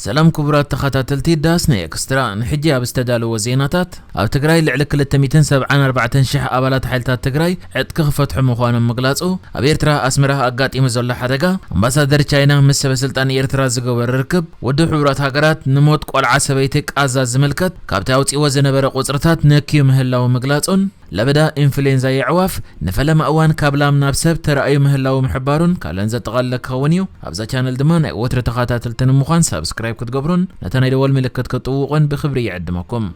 سلام كبرات تخاتلتي داسني اكسترا نحجي ابستدالو وزيناتات اب تግራይ ልዕሊ 274 ሽሕ ኣባላት ሓይልታት ትግራይ ዕጥቂ ክፈትሑ ምዃኖም መግለጹ ኣብ ኤርትራ ኣስመራ ኣጋጢሙ ዘሎ ሓደጋ ኣምባሳደር ቻይና ምስ ሰበስልጣን ኤርትራ ዝገበረ ርክብ ወዲ ሕብራት ሃገራት ንሞት ቆልዓ ሰበይቲ ቃዛ ዝምልከት ካብቲ ኣውፂዎ ዝነበረ ቁጽርታት ነኪዩ ምህላው መግለጹን لبدا إنفلونزا يعواف نفلم أوان كابلام نابسب ترأي مهلاو محبارون كالن زتقال كونيو أبزا channel دمان وتر تخاتات التنمخان سبسكرايب كتقبرون نتاني دول ملكت كتوقن بخبري يعدمكم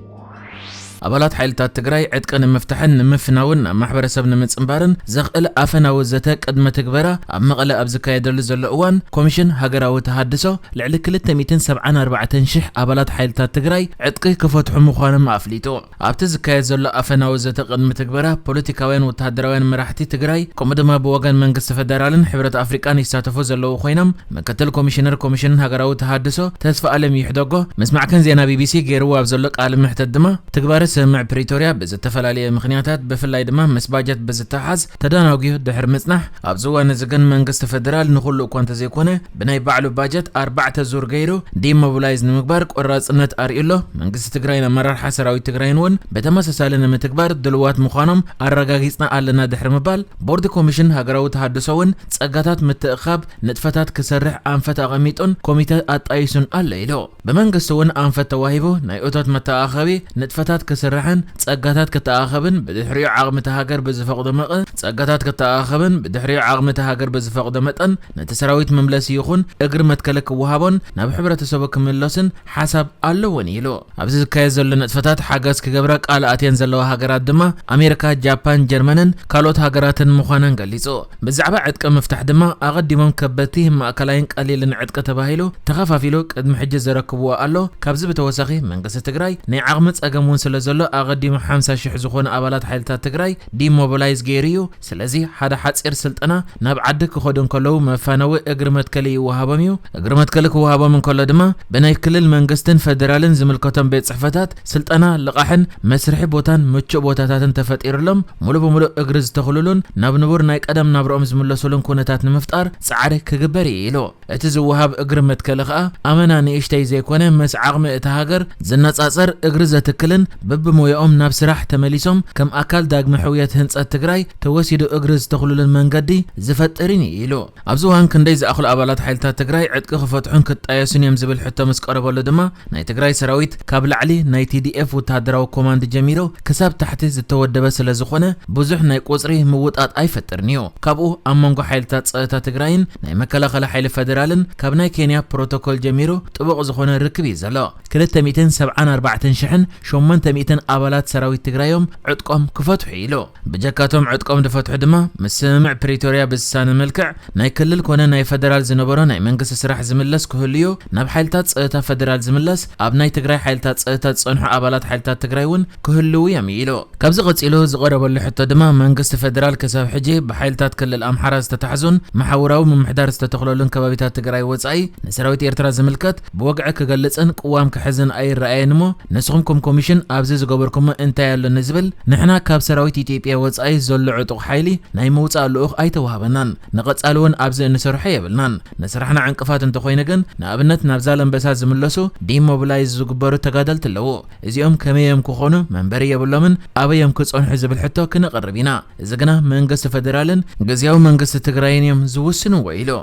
أبالات حيلتات تግራይ عدقن مفتحن مفناون محبرسبنا مصنبارن زقل أفناو زته قدم تግበራ ኣብ መቐለ ኣብ ዝካየደሉ ዘሎ እዋን ኮሚሽን ሃገራዊ ተሃድሶ ልዕሊ 274 ሽሕ ኣባላት ሓይልታት ትግራይ ዕጥቂ ክፈትሑ ምዃኖም ኣፍሊጡ ኣብቲ ዝካየድ ዘሎ ኣፈናው ዘተ ቅድመ ትግበራ ፖለቲካውያን ወተሃደራውያን መራሕቲ ትግራይ ከምኡ ድማ ብወገን መንግስቲ ፌደራልን ሕብረት ኣፍሪቃን ይሳተፉ ዘለዉ ኮይኖም ምክትል ኮሚሽነር ኮሚሽን ሃገራዊ ተሃድሶ ተስፋ ኣለም ይሕደጎ መስማዕከን ዜና ቢቢሲ ገይርዎ ኣብ ዘሎ ቃል ምሕተት ድማ ትግበራ سمع بريتوريا بزتفلالية مخنياتات بفلاي دمام مسباجات بزتحاز تداناوغيو دحر مصنح ابزوان زغن منغست فدرال نخلو كونت زيكونه بناي باعلو باجت 4 زور غيرو دي موبلايز نمغبار قراصنت اريلو منغست تግራይና መራር ሓሰራዊ ትግራይን ወን በተመሳሳለነ መተግባር ድልዋት ምዃኖም አረጋጊጽና አለና ድሕር ምባል ቦርድ ኮሚሽን ሃገራዊ ተሃድሶውን ጸጋታት ምትእኻብ ንጥፈታት ክሰርሕ አንፈት አቀሚጦን ኮሚቴ አጣይሱን አለ ኢሎ በመንግስቱን አንፈት ተዋሂቦ ናይ ኦቶት መተአኻቢ ንጥፈታት كسرحن ጸጋታት ከተአኸብን በድሕሪው ዓቕምተ ሃገር በዝፈቅዶ መጠ ጸጋታት ከተአኸብን በድሕሪው ዓቕምተ ሃገር በዝፈቅዶ መጠን ነቲ ሰራዊት መምለስ ይኹን እግር መትከለክ ወሃቦን ናብ ሕብረተሰብ ክምለስን ሓሳብ ኣለዎን ኢሉ ኣብዚ ዝካየድ ዘሎ ነጥፈታት ሓገዝ ክገብራ ቃል ኣትየን ዘለዋ ሃገራት ድማ ኣሜሪካ ጃፓን ጀርመንን ካልኦት ሃገራትን ምዃነን ገሊጹ ብዛዕባ ዕጥቂ መፍታሕ ድማ ኣቐዲሞም ከበቲ ማእከላይን ቀሊልን ዕጥቂ ተባሂሉ ተኸፋፊሉ ቅድሚ ሕጂ ዘረክብዎ ኣሎ ካብዚ በተወሳኺ መንግስቲ ትግራይ ናይ ዓቕሚ ጸገሙን زلو أقدم 50 شح زخون أبالات حيلتات تግራይ ديموبلايز غيريو سلازي حدا حصير سلطنا ناب عدك خودن كلو مفانو اغرمت كلي وهابميو اغرمت كلك وهابم كله دما بناي كلل منغستن فدرالن زملكتن بيت صحفتات سلطنا لقاحن مسرح بوتان مچو بوتاتاتن تفطيرلم مولو بمولو اغرز تخللون ناب نبر ناي قدم نابرኦም ዝምለሱልን ኩነታት ንምፍጣር ጻዕሪ ክግበር ኢሎ እቲ ዝወሃብ እግርመት ከለኻ ኣመና ንእሽተይ ዘይኮነ መስ ዓቕሚ እቲ ሃገር ዝነጻጸር እግሪ ዘትክልን ببمويኦም ናብ ስራሕ ተመሊሶም ከም ኣካል ዳግመ ሕውየት ህንጸት ትግራይ ተወሲዱ እግሪ ዝተኽሉልን መንገዲ ዝፈጥርን ኢሉ ኣብዚ ዋን ክንደይ ዝኣኽሉ ኣባላት ሓይልታት ትግራይ ዕጥቂ ክፈትሑን ክጣየሱን እዮም ዝብል ሕቶ ምስ ቀረበሉ ድማ ናይ ትግራይ ሰራዊት ካብ ላዕሊ ናይ TDF ወተሃደራዊ ኮማንድ ጀሚሮ ክሳብ ታሕቲ ዝተወደበ ስለ ዝኾነ ብዙሕ ናይ ቁጽሪ ምውጣጥ ኣይፈጥርን እዩ ካብኡ ኣብ መንጎ ሓይልታት ጸጥታ ትግራይን ናይ መከላኸሊ ሓይሊ ፌደራልን ካብ ናይ ኬንያ ፕሮቶኮል ጀሚሮ ጥቡቕ ዝኾነ ርክብ እዩ ዘሎ 274 ሽሕን 800 أبالات سراويت تግራይም ዕጥቆም ክፈትሑ ኢሉ በጀካቶም ዕጥቆም ድፈትሑ ድማ መስምዕ ፕሪቶሪያ በሳነ መልክዕ ናይ ክልል ኮነ ናይ ፌደራል ዝነበረ ናይ መንግስቲ ስራሕ ዝምለስ ክህልዩ ናብ ሓይልታት ጸጥታ ፌደራል ዝምለስ ኣብ ናይ ትግራይ ሓይልታት ጸጥታ ጸንሑ ኣባላት ሓይልታት ትግራይውን ክህልዩ እዮም ኢሉ ካብዚ ቀጺሉ ዝቀረበሉ ሕቶ ድማ መንግስቲ ፌደራል ከሳብ ሕጂ ብሓይልታት ክልል ኣምሓራ ዝተታሕዙን ማሕበራዊ ምምሕዳር ዝተተኽለሉን ከባቢታት ትግራይ ወጻኢ ንሰራዊት ኤርትራ ዝምልከት ብወግዒ ክገልጽን ቅዋም ክሕዝን ኣይረኣየንሞ ንስኹም ኮሚሽን ኣብዚ ዝገበርኩም እንታይ ያለ ንዝብል ንሕና ካብ ሰራዊት ኢትዮጵያ ወጻኢ ዘሎ ዕጡቕ ሓይሊ ናይ መውጻእ ልኡኽ ኣይተዋሃበናን ንቐጻልውን ኣብዚ እንሰርሖ የብልናን ንስራሕና ዕንቅፋት እንተኾይነ ግን ንኣብነት ናብ ዛላምበሳ ዝምለሱ ዲሞብላይዝ ዝግበሩ ተጋደልቲ ኣለዉ እዚኦም ከመዮም ክኾኑ መንበሪ የብሎምን ኣበዮም ክጸንሑ ዝብል ሕቶ ክነቕርብ ኢና እዚ ግና መንግስቲ ፌደራልን ግዝያዊ መንግስቲ ትግራይን እዮም ዝውስንዎ ኢሉ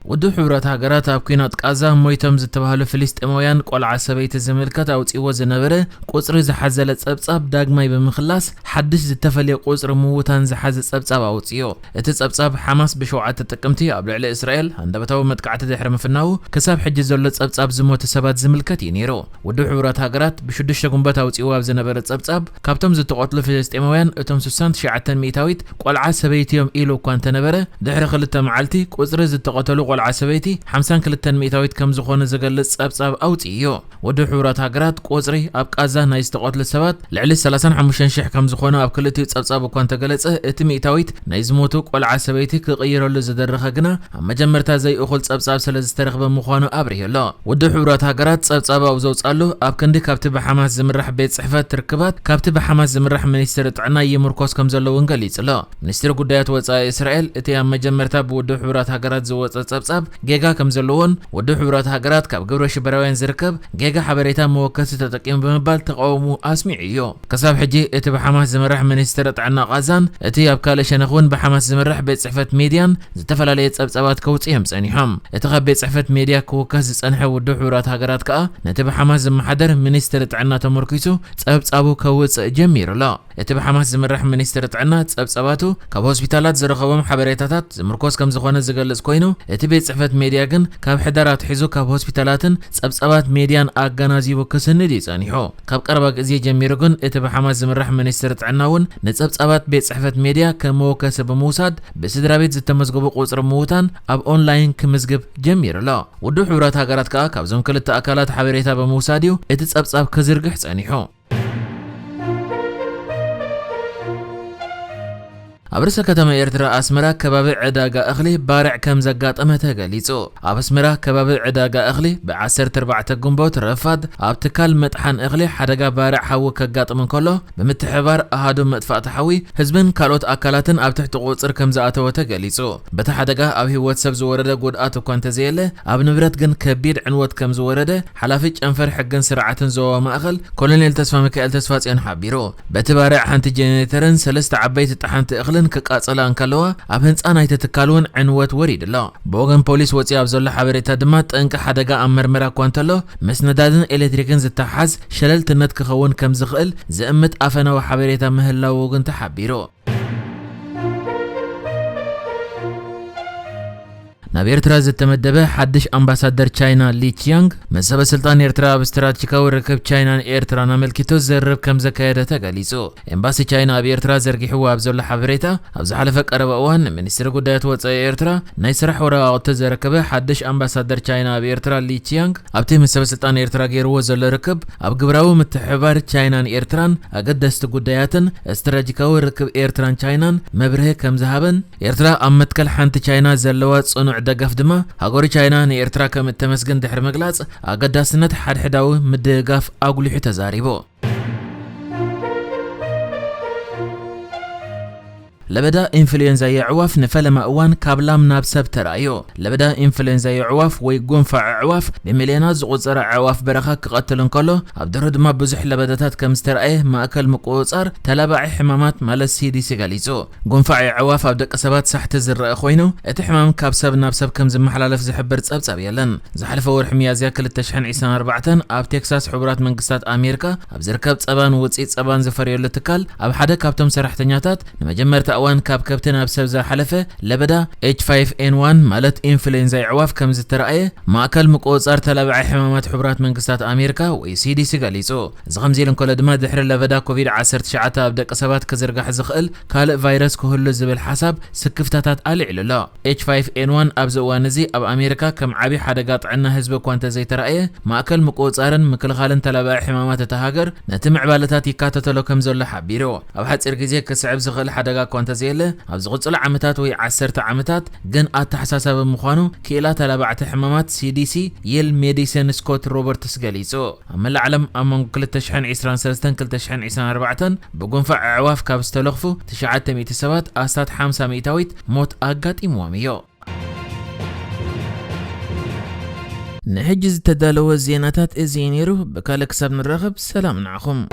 ودو حبرات هاجرات أبكينات قازا مويتم زتبهالو فلسطينيان قلع سبيت زملكت أوصيو زنبره قصر زحزلت صبصاب داغماي بمخلاص حدث زتفلي قصر موتان زحز صبصاب أوصيو اتصبصاب حماس بشوعة تقمتي قبل على إسرائيل عندبتو متقعت دحرم فناو كساب حج زلت صبصاب زموت سبات زملكت ينيرو ودو حبرات هاجرات بشدش غنبت أوصيو زنبره صبصاب كابتم زتقتلو فلسطينيان اتم 600 ميتاويت قلع سبيت يوم إيلو كانت نبره دحر خلت معلتي قصر زتقتلو ቆልዓ ሰበይቲ 52 ሚእታዊት ከም ዝኾነ ዝገልጽ ጸብጻብ ኣውጽዮ ወዲ ሕብራት ሃገራት ቆጽሪ ኣብ ቃዛ ናይ ዝተቆትሉ ሰባት ልዕሊ 35000 ከም ዝኾነ ኣብ ክልቲኡ ጸብጻብ እኳ እንተገለጸ እቲ ሚእታዊት ናይ ዝሞቱ ቆልዓ ሰበይቲ ክቕይረሉ ዝደረኸ ግና ኣብ መጀመርታ ዘይእኹል ጸብጻብ ስለ ዝተረኽበ ምዃኑ ኣብርሂሎ ወዲ ሕብራት ሃገራት ጸብጻብ ኣብ ዘውጻሉ ኣብ ክንዲ ካብቲ ብሓማስ ዝምራሕ ቤት ጽሕፈት ትርክባት ካብቲ ብሓማስ ዝምራሕ ሚኒስትሪ ጥዕና ይምርኮስ ከም ዘለውን ገሊጹሎ ሚኒስትሪ ጉዳያት ወጻኢ እስራኤል እቲ ኣብ መጀመርታ ብወዲ ሕብራት ሃገራት ዝወጸ ጸብጻብ ጌጋ ከም ዘለዎን ወዲ ሕብራት ሃገራት ካብ ግብረ ሽበራውያን ዝርከብ ጌጋ ሓበሬታ መወከሲ ተጠቂሙ ብምባል ተቃውሙ ኣስሚዑ እዩ ክሳብ ሕጂ እቲ ብሓማስ ዝምራሕ ሚኒስትሪ ጥዕና ቃዛን እቲ ኣብ ካልእ ሸነኽ እውን ብሓማስ ዝምራሕ ቤት ጽሕፈት ሚድያን ዝተፈላለየ ጸብጻባት ከውጽኦም ጸኒሖም እቲ ካብ ቤት ጽሕፈት ሚድያ ክውከስ ዝጸንሐ ወዲ ሕብራት ሃገራት ከዓ ነቲ ብሓማስ ዝመሓደር ሚኒስትሪ ጥዕና ተመርኪሱ ጸብጻቡ ከውጽእ ጀሚሩሎ እቲ ብሓማስ ዝምራሕ ሚኒስትሪ ጥዕና ጸብጻባቱ ካብ ሆስፒታላት ዝረኸቦም ሓበሬታታት ዝምርኮስ ከም ዝኾነ ዝገልጽ ኮይኑ እቲ ቤት ጽሕፈት ሚድያ ግን ካብ ሕዳራት ሒዙ ካብ ሆስፒታላትን ጸብጻባት ሚድያን ኣገናዚቡ ክስንድ ይጸኒሑ ካብ ቀረባ ግዜ ጀሚሩ ግን እቲ ብሓማስ ዝምራሕ ሚኒስትሪ ጥዕና እውን ንጸብጻባት ቤት ጽሕፈት ሚድያ ከም መወከሲ ብምውሳድ ብስድራ ቤት ዝተመዝገቡ ቁጽሪ ምውታን ኣብ ኦንላይን ክምዝግብ ጀሚሩሎ ወዲ ሕብራት ሃገራት ከዓ ካብዞም ክልተ ኣካላት ሓበሬታ ብምውሳድ እዩ እቲ ጸብጻብ ክዝርግሕ ጸኒሑ ኣብ ርእሰ ከተማ ኤርትራ ኣስመራ ከባቢ ዕዳጋ እኽሊ ባርዕ ከም ዘጋጠመ ተገሊጹ ኣብ ኣስመራ ከባቢ ዕዳጋ እኽሊ ብ14 ግንቦት ረፋድ ኣብ ትካል መጥሓን እኽሊ ሓደጋ ባርዕ ሓዊ ከጋጥም እንከሎ ብምትሕባር ኣሃዱ መጥፋእቲ ሓዊ ህዝብን ካልኦት ኣካላትን ኣብ ትሕቲ ቁጽር ከም ዝኣተወ ተገሊጹ በቲ ሓደጋ ኣብ ህይወት ሰብ ዝወረደ ጉድኣት እኳ እንተዘየለ ኣብ ንብረት ግን ከቢድ ዕንወት ከም ዝወረደ ሓላፊ ጨንፈር ሕግን ስርዓትን ዞባ ማእኸል ኮሎኔል ተስፋ ሚካኤል ተስፋጽዮን ሓቢሩ በቲ ባርዕ ሓንቲ ጀነሬተርን 3 ዓበይቲ ጠሓንቲ እኽልን ክቃጸላ እንከለዋ ኣብ ህንጻ ናይቲ ትካል እውን ዕንወት ወሪድሎ ብወገን ፖሊስ ወፂ ኣብ ዘሎ ሓበሬታ ድማ ጠንቂ ሓደጋ ኣብ መርመራ እኳ እንተሎ መስነዳድን ኤሌክትሪክን ዝተሓዝ ሸለልትነት ክኸውን ከም ዝኽእል ዝእምት ኣፈናዊ ሓበሬታ ምህላው ግን ተሓቢሩ ናብ ኤርትራ ዝተመደበ ሓድሽ ኣምባሳደር ቻይና ሊ ቺያንግ መሰበ ስልጣን ኤርትራ ኣብ ስትራቴጂካዊ ርክብ ቻይናን ኤርትራን ኣመልኪቱ ዝርብ ከም ዘካየደ ተገሊጹ ኤምባሲ ቻይና ኣብ ኤርትራ ዘርጊሕዎ ኣብ ዘሎ ሓበሬታ ኣብ ዝሓለፈ ቀረባ እዋን ሚኒስትሪ ጉዳያት ወጻኢ ኤርትራ ናይ ስራሕ ወረቓቕቲ ዘረከበ ሓድሽ ኣምባሳደር ቻይና ኣብ ኤርትራ ሊ ቺያንግ ኣብቲ መሰበ ስልጣን ኤርትራ ገይርዎ ዘሎ ርክብ ኣብ ግብራዊ ምትሕብባር ቻይናን ኤርትራን ኣገደስቲ ጉዳያትን ስትራቴጂካዊ ርክብ ኤርትራን ቻይናን መብርሂ ከም ዝሃበን ኤርትራ ኣብ መትከል ሓንቲ ቻይና ዘለዋ ጽኑዕ ደገፍ ድማ ሃገሪ ቻይና ንኤርትራ ከም እተመስግን ድሕሪ ምግላጽ ኣገዳስነት ሓድሕዳዊ ምድጋፍ ኣጉሊሑ ተዛሪቡ لبدا إنفلونزا يعواف نفلما أوان كابلام ناب سب ترايو لبدا إنفلونزا يعواف ويقنفع عواف بمليونات زغوصر عواف برخا كقتلن كله عبدالرد ما بزح لبداتات كمسترأيه ما أكل مقوصر تلابعي حمامات مال السيدي سيغاليزو قنفع عواف عبدك أسابات سحت الزرق خوينو اتحمام كاب سب ناب سب كم زمحلالف زحبر تساب يلن زحلف ور حميازيا كل التشحن عيسان 4 اب تكساس حبرات منقستات أمريكا ابزركب صبان وصيت صبان زفريو لتكال اب حدا كابتم سرحتنياتات نمجمرت أوان كاب كابتن أبسب زا حلفة لبدا H5N1 مالت إنفلونزا عواف كم زترأيه ما أكل مقوصار تلابع حمامات حبرات منقستات أمريكا ويسيدي سيغاليزو زغم زيلن كل دما دحر لبدا كوفيد 19 أبدأ قصبات كزرقح زخل كالق فيروس كهلو زبل حساب سكفتاتات قالع للا H5N1 أبزوانزي أب أمريكا كم عبي حدقات عنا حزب كوانتا زي ترأيه ما أكل مقوصارن مكلخالن تلابع حمامات تهاجر نتمع بالتات يكاتتلو كم زول حبيرو أو حد إرجزي كسعب زخل حدقات كوانتا زيله أبز قصلا عمتات وي 10 عمتات جن أتحساسا بمخانو كيلا تلابعت حمامات CDC يل ميديسن سكوت روبرتس غاليزو أما العلم أما كل تشحن عسران سلستن كل تشحن عسران 4 بقنفع عواف كابستلوخفو تشعات 107 أستات 500 موت أقات إمواميو نحجز تدالو الزيناتات إزينيرو بكالك سب نرغب سلام نعخم